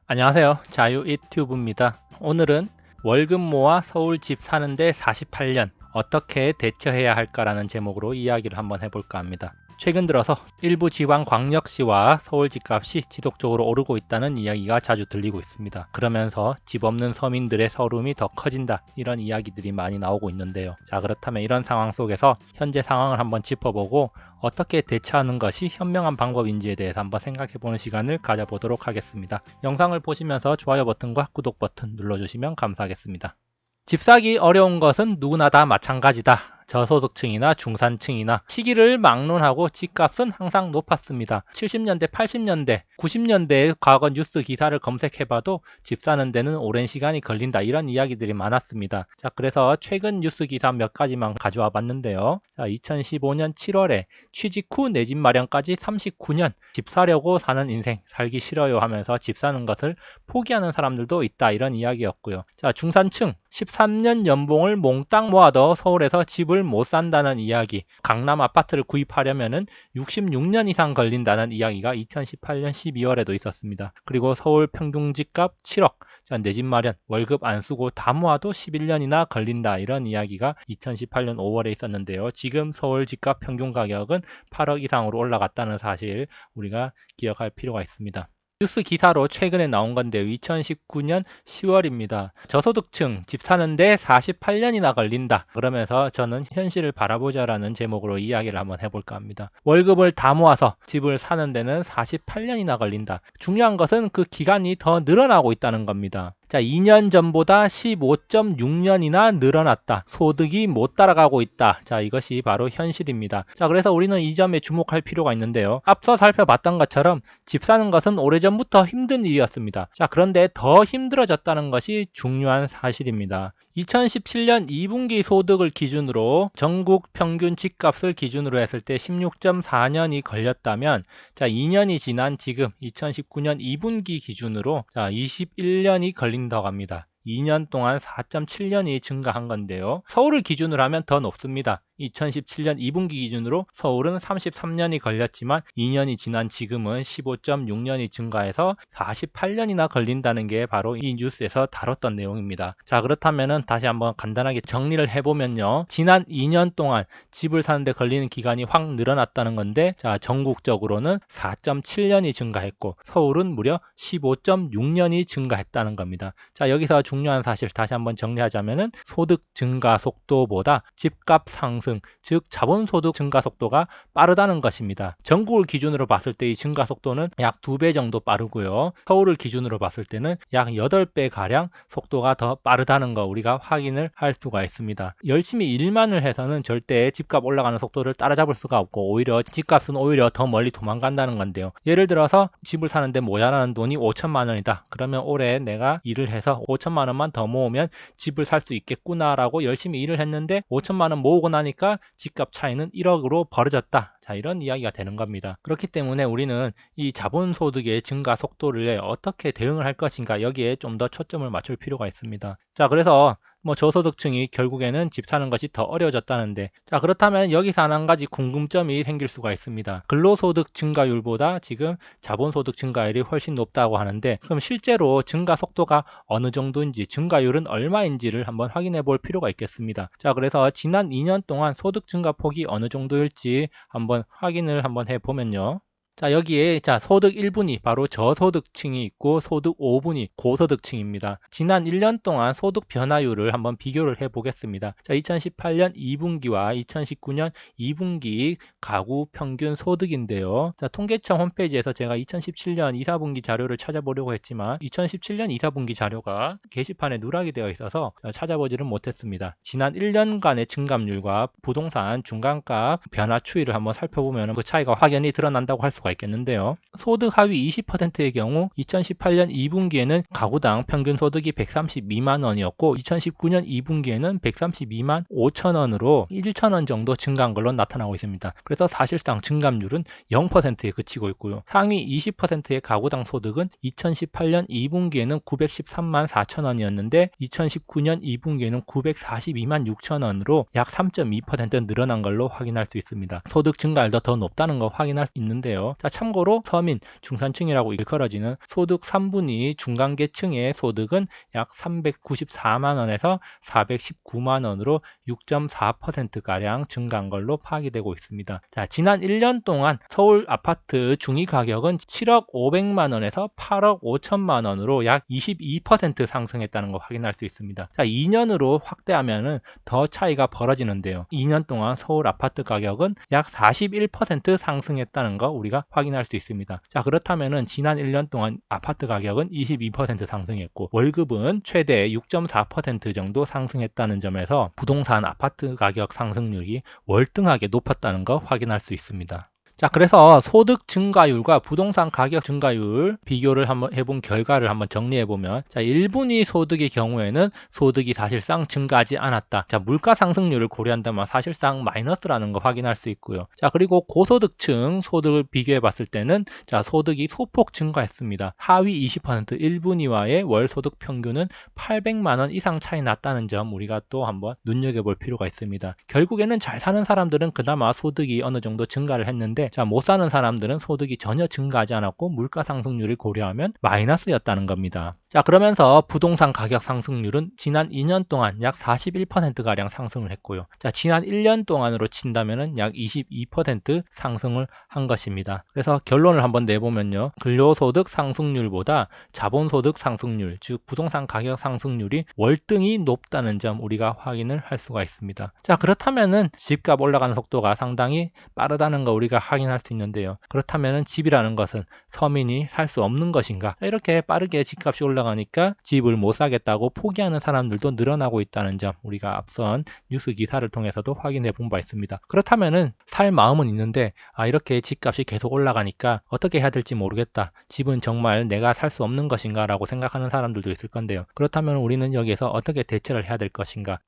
안녕하세요. 자유 유튜브입니다. 오늘은 월급 모아 서울 집 사는데 48년 어떻게 대처해야 할까라는 제목으로 이야기를 한번 해볼까 합니다. 최근 들어서 일부 지방 광역시와 서울 집값이 지속적으로 오르고 있다는 이야기가 자주 들리고 있습니다. 그러면서 집 없는 서민들의 서름이 더 커진다, 이런 이야기들이 많이 나오고 있는데요. 자, 그렇다면 이런 상황 속에서 현재 상황을 한번 짚어보고 어떻게 대처하는 것이 현명한 방법인지에 대해서 한번 생각해보는 시간을 가져보도록 하겠습니다. 영상을 보시면서 좋아요 버튼과 구독 버튼 눌러주시면 감사하겠습니다. 집 사기 어려운 것은 누구나 다 마찬가지다. 저소득층이나 중산층이나 시기를 막론하고 집값은 항상 높았습니다. 70년대, 80년대, 90년대의 과거 뉴스 기사를 검색해봐도 집 사는 데는 오랜 시간이 걸린다, 이런 이야기들이 많았습니다. 자, 그래서 최근 뉴스 기사 몇 가지만 가져와 봤는데요. 자, 2015년 7월에 취직 후 내 집 마련까지 39년, 집 사려고 사는 인생 살기 싫어요 하면서 집 사는 것을 포기하는 사람들도 있다, 이런 이야기였고요. 자, 중산층 13년 연봉을 몽땅 모아도 서울에서 집을 못 산다는 이야기, 강남 아파트를 구입하려면 66년 이상 걸린다는 이야기가 2018년 12월에도 있었습니다. 그리고 서울 평균 집값 7억, 내 집 마련 월급 안 쓰고 다 모아도 11년이나 걸린다, 이런 이야기가 2018년 5월에 있었는데요. 지금 서울 집값 평균 가격은 8억 이상으로 올라갔다는 사실 우리가 기억할 필요가 있습니다. 뉴스 기사로 최근에 나온 건데요. 2019년 10월입니다. 저소득층 집 사는데 48년이나 걸린다, 그러면서 저는 현실을 바라보자라는 제목으로 이야기를 한번 해볼까 합니다. 월급을 다 모아서 집을 사는 데는 48년이나 걸린다. 중요한 것은 그 기간이 더 늘어나고 있다는 겁니다. 자, 2년 전보다 15.6년이나 늘어났다. 소득이 못 따라가고 있다. 자, 이것이 바로 현실입니다. 자, 그래서 우리는 이 점에 주목할 필요가 있는데요. 앞서 살펴봤던 것처럼 집 사는 것은 오래전부터 힘든 일이었습니다. 자, 그런데 더 힘들어졌다는 것이 중요한 사실입니다. 2017년 2분기 소득을 기준으로 전국 평균 집값을 기준으로 했을 때 16.4년이 걸렸다면, 자, 2년이 지난 지금 2019년 2분기 기준으로 21년이 걸린다고 합니다. 2년 동안 4.7년이 증가한 건데요. 서울을 기준으로 하면 더 높습니다. 2017년 2분기 기준으로 서울은 33년이 걸렸지만 2년이 지난 지금은 15.6년이 증가해서 48년이나 걸린다는 게 바로 이 뉴스에서 다뤘던 내용입니다. 자, 그렇다면 다시 한번 간단하게 정리를 해보면요. 지난 2년 동안 집을 사는데 걸리는 기간이 확 늘어났다는 건데, 자, 전국적으로는 4.7년이 증가했고 서울은 무려 15.6년이 증가했다는 겁니다. 자, 여기서 중요한 사실 다시 한번 정리하자면은 소득 증가 속도보다 집값 상승, 즉 자본소득 증가 속도가 빠르다는 것입니다. 전국을 기준으로 봤을 때 이 증가 속도는 약 2배 정도 빠르고요. 서울을 기준으로 봤을 때는 약 8배 가량 속도가 더 빠르다는 거 우리가 확인을 할 수가 있습니다. 열심히 일만을 해서는 절대 집값 올라가는 속도를 따라잡을 수가 없고 오히려 집값은 오히려 더 멀리 도망간다는 건데요. 예를 들어서 집을 사는데 모자라는 돈이 5천만 원이다. 그러면 올해 내가 일을 해서 5천만 원만 더 모으면 집을 살 수 있겠구나라고 열심히 일을 했는데 5천만 원 모으고 나니까 집값 차이는 1억으로 벌어졌다. 자, 이런 이야기가 되는 겁니다. 그렇기 때문에 우리는 이 자본소득의 증가 속도를 어떻게 대응을 할 것인가, 여기에 좀 더 초점을 맞출 필요가 있습니다. 자, 그래서 저소득층이 결국에는 집 사는 것이 더 어려워졌다는데, 자, 그렇다면 여기서 한 가지 궁금점이 생길 수가 있습니다. 근로소득 증가율보다 지금 자본소득 증가율이 훨씬 높다고 하는데, 그럼 실제로 증가 속도가 어느 정도인지, 증가율은 얼마인지를 한번 확인해 볼 필요가 있겠습니다. 자, 그래서 지난 2년 동안 소득 증가 폭이 어느 정도일지 한번 확인을 한번 해보면요. 자, 여기에 소득 1분위 바로 저소득층이 있고 소득 5분위 고소득층입니다. 지난 1년 동안 소득 변화율을 한번 비교를 해 보겠습니다. 자, 2018년 2분기와 2019년 2분기 가구 평균 소득인데요. 자, 통계청 홈페이지에서 제가 2017년 2, 4분기 자료를 찾아보려고 했지만 2017년 2, 4분기 자료가 게시판에 누락이 되어 있어서 찾아보지를 못했습니다. 지난 1년간의 증감률과 부동산 중간값 변화 추이를 한번 살펴보면 그 차이가 확연히 드러난다고 할 수가 있겠는데요. 소득 하위 20%의 경우 2018년 2분기에는 가구당 평균 소득이 132만 원이었고 2019년 2분기에는 132만 5천 원으로 1천 원 정도 증가한 걸로 나타나고 있습니다. 그래서 사실상 증감률은 0%에 그치고 있고요. 상위 20%의 가구당 소득은 2018년 2분기에는 913만 4천 원이었는데 2019년 2분기에는 942만 6천 원으로 약 3.2% 늘어난 걸로 확인할 수 있습니다. 소득 증가율도 더 높다는 거 확인할 수 있는데요. 자, 참고로 서민, 중산층이라고 일컬어지는 소득 3분위 중간계층의 소득은 약 394만원에서 419만원으로 6.4%가량 증가한 걸로 파악이 되고 있습니다. 자, 지난 1년 동안 서울 아파트 중위 가격은 7억 500만원에서 8억 5천만원으로 약 22% 상승했다는 거 확인할 수 있습니다. 자, 2년으로 확대하면은 더 차이가 벌어지는데요. 2년 동안 서울 아파트 가격은 약 41% 상승했다는 거 우리가 확인할 수 있습니다. 자, 그렇다면은 지난 1년 동안 아파트 가격은 22% 상승했고 월급은 최대 6.4% 정도 상승했다는 점에서 부동산 아파트 가격 상승률이 월등하게 높았다는 거 확인할 수 있습니다. 자, 그래서 소득 증가율과 부동산 가격 증가율 비교를 한번 해본 결과를 한번 정리해보면, 자, 1분위 소득의 경우에는 소득이 사실상 증가하지 않았다. 자, 물가 상승률을 고려한다면 사실상 마이너스라는 거 확인할 수 있고요. 자, 그리고 고소득층 소득을 비교해 봤을 때는, 자, 소득이 소폭 증가했습니다. 하위 20% 1분위와의 월 소득 평균은 800만원 이상 차이 났다는 점 우리가 또 한번 눈여겨볼 필요가 있습니다. 결국에는 잘 사는 사람들은 그나마 소득이 어느 정도 증가를 했는데, 자, 못 사는 사람들은 소득이 전혀 증가하지 않았고 물가 상승률을 고려하면 마이너스였다는 겁니다. 자, 그러면서 부동산 가격 상승률은 지난 2년 동안 약 41%가량 상승을 했고요. 자, 지난 1년 동안으로 친다면 약 22% 상승을 한 것입니다. 그래서 결론을 한번 내보면요. 근로소득 상승률보다 자본소득 상승률, 즉 부동산 가격 상승률이 월등히 높다는 점 우리가 확인을 할 수가 있습니다. 자, 그렇다면은 집값 올라가는 속도가 상당히 빠르다는 거 우리가 확인할 수 있는데요. 그렇다면 집이라는 것은 서민이 살 수 없는 것인가? 이렇게 빠르게 집값이 올라가니까 집을 못 사겠다고 포기하는 사람들도 늘어나고 있다는 점 우리가 앞선 뉴스 기사를 통해서도 확인해 본 바 있습니다. 그렇다면은 살 마음은 있는데 이렇게 집값이 계속 올라가니까 어떻게 해야 될지 모르겠다. 집은 정말 내가 살 수 없는 것인가 라고 생각하는 사람들도 있을 건데요. 그렇다면 우리는 여기에서 어떻게 대처를 해야 될 것인가?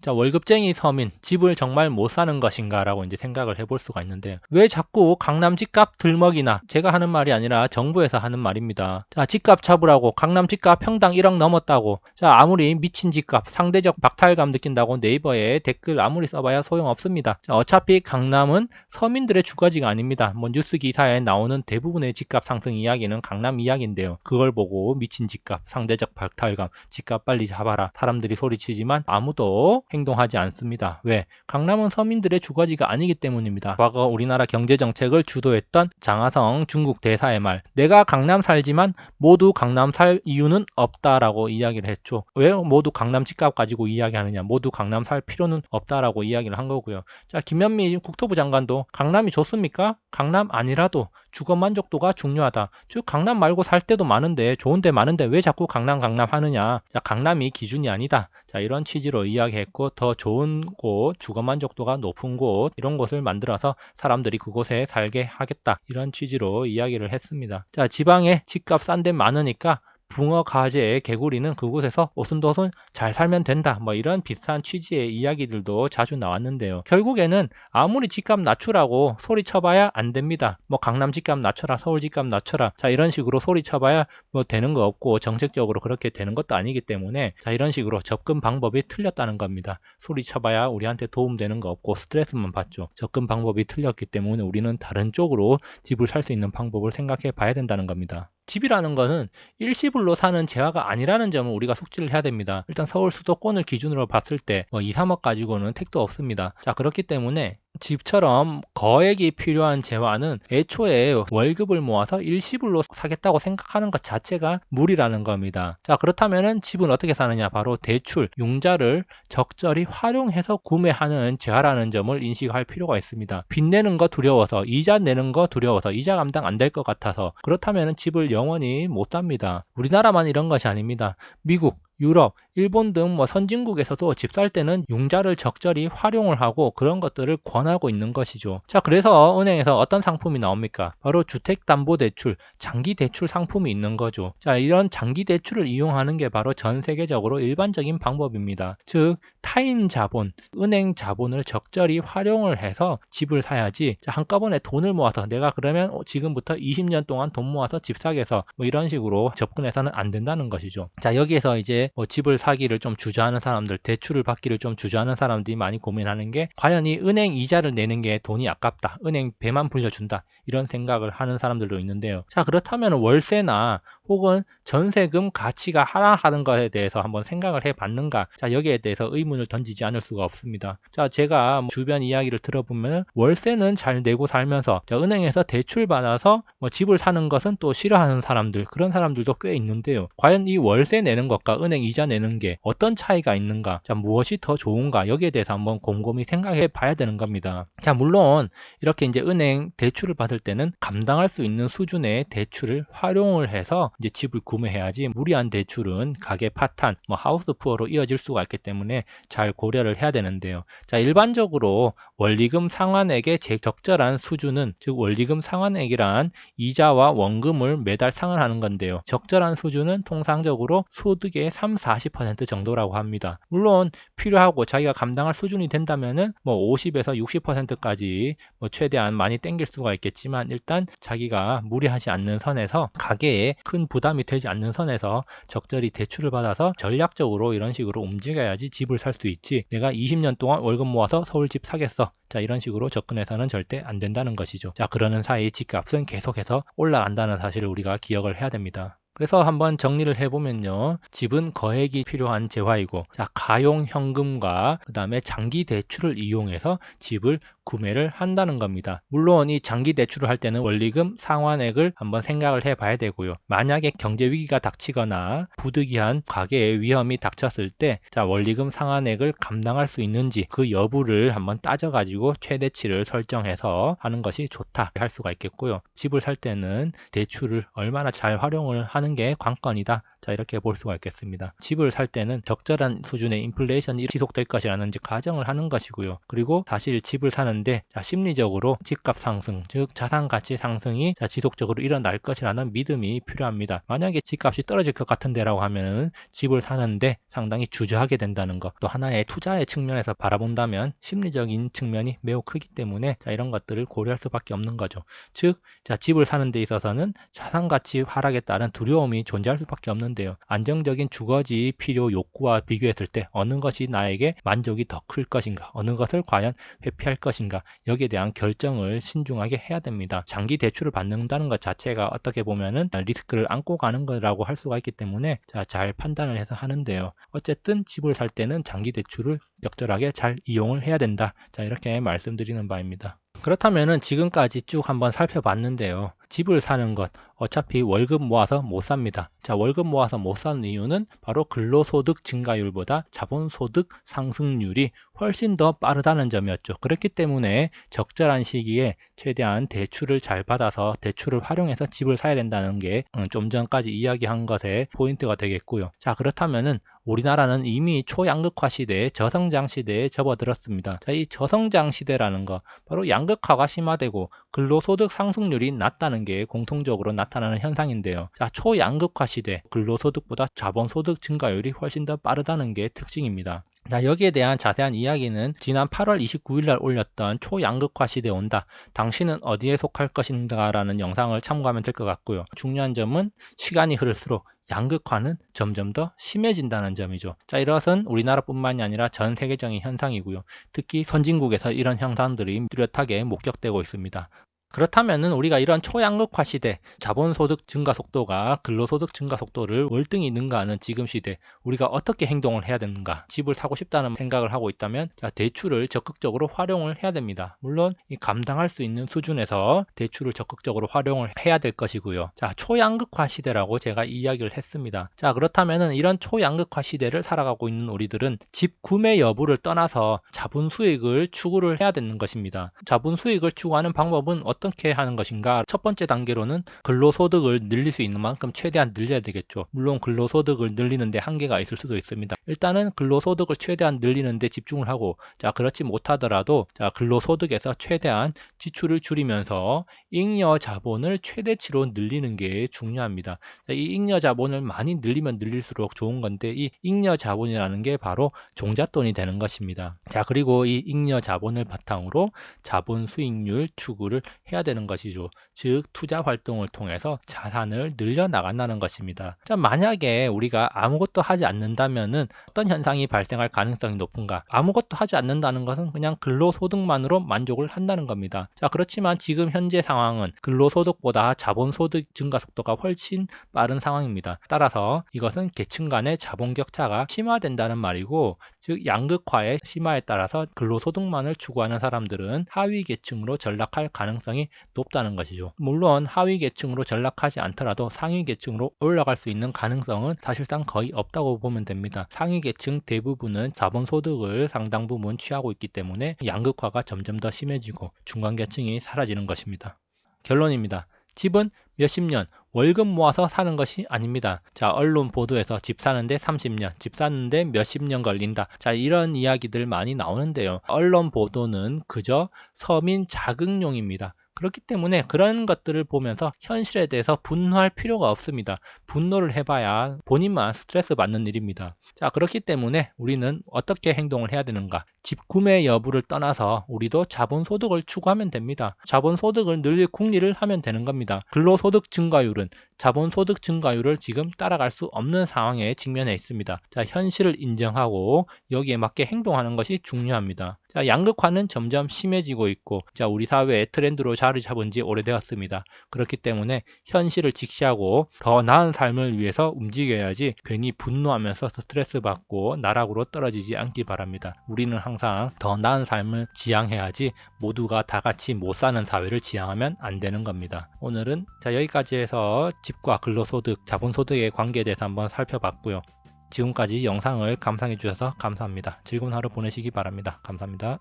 자, 월급쟁이 서민, 집을 정말 못 사는 것인가 라고 이제 생각을 해볼 수가 있는데, 왜 자꾸 강남 집값 들먹이나, 제가 하는 말이 아니라 정부에서 하는 말입니다. 자, 집값 잡으라고, 강남 집값 평당 1억 넘었다고, 자, 아무리 미친 집값, 상대적 박탈감 느낀다고 네이버에 댓글 아무리 써봐야 소용없습니다. 자, 어차피 강남은 서민들의 주거지가 아닙니다. 뭐 뉴스 기사에 나오는 대부분의 집값 상승 이야기는 강남 이야기인데요. 그걸 보고 미친 집값, 상대적 박탈감, 집값 빨리 잡아라 사람들이 소리치지만 아무도 행동하지 않습니다. 왜? 강남은 서민들의 주거지가 아니기 때문입니다. 과거 우리나라 경제정책을 주도했던 장하성 중국 대사의 말, 내가 강남 살지만 모두 강남 살 이유는 없다라고 이야기를 했죠. 왜 모두 강남 집값 가지고 이야기하느냐, 모두 강남 살 필요는 없다라고 이야기를 한 거고요. 자, 김현미 국토부 장관도 강남이 좋습니까? 강남 아니라도 주거 만족도가 중요하다. 즉 강남 말고 살 때도 많은데, 좋은 데 많은데 왜 자꾸 강남 하느냐. 자, 강남이 기준이 아니다. 자, 이런 취지로 이야기했고, 더 좋은 곳, 주거 만족도가 높은 곳, 이런 곳을 만들어서 사람들이 그곳에 살게 하겠다. 이런 취지로 이야기를 했습니다. 자, 지방에 집값 싼 데 많으니까 붕어, 가재, 개구리는 그곳에서 오순도순 잘 살면 된다. 뭐 이런 비슷한 취지의 이야기들도 자주 나왔는데요. 결국에는 아무리 집값 낮추라고 소리쳐봐야 안 됩니다. 뭐 강남 집값 낮춰라, 서울 집값 낮춰라. 자, 이런 식으로 소리쳐봐야 뭐 되는 거 없고 정책적으로 그렇게 되는 것도 아니기 때문에, 자, 이런 식으로 접근 방법이 틀렸다는 겁니다. 소리쳐봐야 우리한테 도움되는 거 없고 스트레스만 받죠. 접근 방법이 틀렸기 때문에 우리는 다른 쪽으로 집을 살 수 있는 방법을 생각해 봐야 된다는 겁니다. 집이라는 거는 일시불로 사는 재화가 아니라는 점을 우리가 숙지를 해야 됩니다. 일단 서울 수도권을 기준으로 봤을 때 2, 3억 가지고는 택도 없습니다. 자, 그렇기 때문에 집처럼 거액이 필요한 재화는 애초에 월급을 모아서 일시불로 사겠다고 생각하는 것 자체가 무리라는 겁니다. 자, 그렇다면 집은 어떻게 사느냐? 바로 대출, 융자를 적절히 활용해서 구매하는 재화라는 점을 인식할 필요가 있습니다. 빚 내는 거 두려워서, 이자 내는 거 두려워서, 이자 감당 안 될 것 같아서 그렇다면 집을 영원히 못 삽니다. 우리나라만 이런 것이 아닙니다. 미국, 유럽, 일본 등 선진국에서도 집 살 때는 융자를 적절히 활용을 하고 그런 것들을 권하고 있는 것이죠. 자, 그래서 은행에서 어떤 상품이 나옵니까? 바로 주택담보대출, 장기대출 상품이 있는 거죠. 자, 이런 장기대출을 이용하는 게 바로 전 세계적으로 일반적인 방법입니다. 즉, 타인 자본, 은행 자본을 적절히 활용을 해서 집을 사야지, 자, 한꺼번에 돈을 모아서 내가 그러면 지금부터 20년 동안 돈 모아서 집 사겠어, 뭐 이런 식으로 접근해서는 안 된다는 것이죠. 자, 여기에서 이제 집을 사기를 좀 주저하는 사람들, 대출을 받기를 좀 주저하는 사람들이 많이 고민하는 게 과연 이 은행 이자를 내는 게 돈이 아깝다, 은행 배만 불려준다, 이런 생각을 하는 사람들도 있는데요. 자, 그렇다면 월세나 혹은 전세금 가치가 하락하는 것에 대해서 한번 생각을 해봤는가? 자, 여기에 대해서 의문을 던지지 않을 수가 없습니다. 자, 제가 주변 이야기를 들어보면 월세는 잘 내고 살면서 은행에서 대출 받아서 집을 사는 것은 또 싫어하는 사람들, 그런 사람들도 꽤 있는데요. 과연 이 월세 내는 것과 은행 이자 내는 게 어떤 차이가 있는가? 자, 무엇이 더 좋은가? 여기에 대해서 한번 곰곰이 생각해 봐야 되는 겁니다. 자, 물론 이렇게 이제 은행 대출을 받을 때는 감당할 수 있는 수준의 대출을 활용을 해서 이제 집을 구매해야지, 무리한 대출은 가계 파탄, 하우스 푸어로 이어질 수가 있기 때문에 잘 고려를 해야 되는데요. 자, 일반적으로 원리금 상환액의 적절한 수준은, 즉 원리금 상환액이란 이자와 원금을 매달 상환하는 건데요. 적절한 수준은 통상적으로 소득의 30-40% 정도라고 합니다. 물론 필요하고 자기가 감당할 수준이 된다면은 50에서 60%까지 최대한 많이 땡길 수가 있겠지만, 일단 자기가 무리하지 않는 선에서, 가계에 큰 부담이 되지 않는 선에서 적절히 대출을 받아서 전략적으로 이런 식으로 움직여야지 집을 살 수 있지, 내가 20년 동안 월급 모아서 서울집 사겠어, 자, 이런 식으로 접근해서는 절대 안 된다는 것이죠. 자, 그러는 사이 집값은 계속해서 올라간다는 사실을 우리가 기억을 해야 됩니다. 그래서 한번 정리를 해보면요, 집은 거액이 필요한 재화이고, 자, 가용 현금과 그 다음에 장기 대출을 이용해서 집을 구매를 한다는 겁니다. 물론 이 장기 대출을 할 때는 원리금 상환액을 한번 생각을 해봐야 되고요. 만약에 경제 위기가 닥치거나 부득이한 가계의 위험이 닥쳤을 때, 자, 원리금 상환액을 감당할 수 있는지 그 여부를 한번 따져가지고 최대치를 설정해서 하는 것이 좋다 할 수가 있겠고요. 집을 살 때는 대출을 얼마나 잘 활용을 하는 게 관건이다, 자, 이렇게 볼 수가 있겠습니다. 집을 살 때는 적절한 수준의 인플레이션이 지속될 것이라는 가정을 하는 것이고요. 그리고 사실 집을 사는데 심리적으로 집값 상승, 즉 자산 가치 상승이 지속적으로 일어날 것이라는 믿음이 필요합니다. 만약에 집값이 떨어질 것 같은데라고 하면은 집을 사는데 상당히 주저하게 된다는 것, 또 하나의 투자의 측면에서 바라본다면 심리적인 측면이 매우 크기 때문에 이런 것들을 고려할 수밖에 없는 거죠. 즉, 집을 사는 데 있어서는 자산 가치 하락에 따른 두려움이 존재할 수밖에 없는데요. 안정적인 주거지 필요 욕구와 비교했을 때 어느 것이 나에게 만족이 더 클 것인가, 어느 것을 과연 회피할 것인가, 여기에 대한 결정을 신중하게 해야 됩니다. 장기 대출을 받는다는 것 자체가 어떻게 보면은 리스크를 안고 가는 거라고 할 수가 있기 때문에 잘 판단을 해서 하는데요. 어쨌든 집을 살 때는 장기 대출을 적절하게 잘 이용을 해야 된다, 자, 이렇게 말씀드리는 바입니다. 그렇다면은 지금까지 쭉 한번 살펴봤는데요. 집을 사는 것, 어차피 월급 모아서 못 삽니다. 자, 월급 모아서 못 사는 이유는 바로 근로소득 증가율보다 자본소득 상승률이 훨씬 더 빠르다는 점이었죠. 그렇기 때문에 적절한 시기에 최대한 대출을 잘 받아서 대출을 활용해서 집을 사야 된다는 게 좀 전까지 이야기한 것의 포인트가 되겠고요. 자, 그렇다면은 우리나라는 이미 초양극화 시대에 저성장 시대에 접어들었습니다. 자, 이 저성장 시대라는 거, 바로 양극화가 심화되고 근로소득 상승률이 낮다는 게 공통적으로 나타나는 현상인데요. 자, 초양극화 시대, 근로소득보다 자본소득 증가율이 훨씬 더 빠르다는 게 특징입니다. 자, 여기에 대한 자세한 이야기는 지난 8월 29일 날 올렸던 초양극화 시대에 온다, 당신은 어디에 속할 것인가 라는 영상을 참고하면 될 것 같고요. 중요한 점은 시간이 흐를수록 양극화는 점점 더 심해진다는 점이죠. 자, 이것은 우리나라뿐만이 아니라 전 세계적인 현상이고요. 특히 선진국에서 이런 현상들이 뚜렷하게 목격되고 있습니다. 그렇다면은 우리가 이런 초양극화 시대, 자본소득 증가 속도가 근로소득 증가 속도를 월등히 능가하는 지금 시대, 우리가 어떻게 행동을 해야 되는가? 집을 사고 싶다는 생각을 하고 있다면 대출을 적극적으로 활용을 해야 됩니다. 물론 이 감당할 수 있는 수준에서 대출을 적극적으로 활용을 해야 될 것이고요. 자, 초양극화 시대라고 제가 이야기를 했습니다. 자, 그렇다면은 이런 초양극화 시대를 살아가고 있는 우리들은 집 구매 여부를 떠나서 자본 수익을 추구를 해야 되는 것입니다. 자본 수익을 추구하는 방법은 어떻게 하는 것인가? 첫 번째 단계로는 근로소득을 늘릴 수 있는 만큼 최대한 늘려야 되겠죠. 물론 근로소득을 늘리는데 한계가 있을 수도 있습니다. 일단은 근로소득을 최대한 늘리는데 집중을 하고, 자, 그렇지 못하더라도 근로소득에서 최대한 지출을 줄이면서 잉여 자본을 최대치로 늘리는 게 중요합니다. 자, 이 잉여 자본을 많이 늘리면 늘릴수록 좋은 건데, 이 잉여 자본이라는 게 바로 종잣돈이 되는 것입니다. 자, 그리고 이 잉여 자본을 바탕으로 자본 수익률 추구를 해야 되는 것이죠. 즉 투자 활동을 통해서 자산을 늘려나간다는 것입니다. 자, 만약에 우리가 아무것도 하지 않는다면은 어떤 현상이 발생할 가능성이 높은가? 아무것도 하지 않는다는 것은 그냥 근로소득만으로 만족을 한다는 겁니다. 자, 그렇지만 지금 현재 상황은 근로소득보다 자본소득 증가 속도가 훨씬 빠른 상황입니다. 따라서 이것은 계층 간의 자본 격차가 심화된다는 말이고, 즉 양극화의 심화에 따라서 근로소득만을 추구하는 사람들은 하위 계층으로 전락할 가능성이 높다는 것이죠. 물론 하위 계층으로 전락하지 않더라도 상위 계층으로 올라갈 수 있는 가능성은 사실상 거의 없다고 보면 됩니다. 상위 계층 대부분은 자본소득을 상당 부분 취하고 있기 때문에 양극화가 점점 더 심해지고 중간계층이 사라지는 것입니다. 결론입니다. 집은 몇십 년 월급 모아서 사는 것이 아닙니다. 자, 언론 보도에서 집 사는데 30년, 집 사는데 몇십 년 걸린다. 자, 이런 이야기들 많이 나오는데요. 언론 보도는 그저 서민 자극용입니다. 그렇기 때문에 그런 것들을 보면서 현실에 대해서 분노할 필요가 없습니다. 분노를 해봐야 본인만 스트레스 받는 일입니다. 자, 그렇기 때문에 우리는 어떻게 행동을 해야 되는가? 집 구매 여부를 떠나서 우리도 자본소득을 추구하면 됩니다. 자본소득을 늘릴 궁리를 하면 되는 겁니다. 근로소득 증가율은 자본소득 증가율을 지금 따라갈 수 없는 상황에 직면해 있습니다. 자, 현실을 인정하고 여기에 맞게 행동하는 것이 중요합니다. 자, 양극화는 점점 심해지고 있고, 자, 우리 사회의 트렌드로 자리 잡은 지 오래되었습니다. 그렇기 때문에 현실을 직시하고 더 나은 삶을 위해서 움직여야지 괜히 분노하면서 스트레스 받고 나락으로 떨어지지 않기 바랍니다. 우리는 항상 더 나은 삶을 지향해야지 모두가 다 같이 못 사는 사회를 지향하면 안 되는 겁니다. 오늘은 여기까지 해서 집과 근로소득, 자본소득의 관계에 대해서 한번 살펴봤고요. 지금까지 영상을 감상해 주셔서 감사합니다. 즐거운 하루 보내시기 바랍니다. 감사합니다.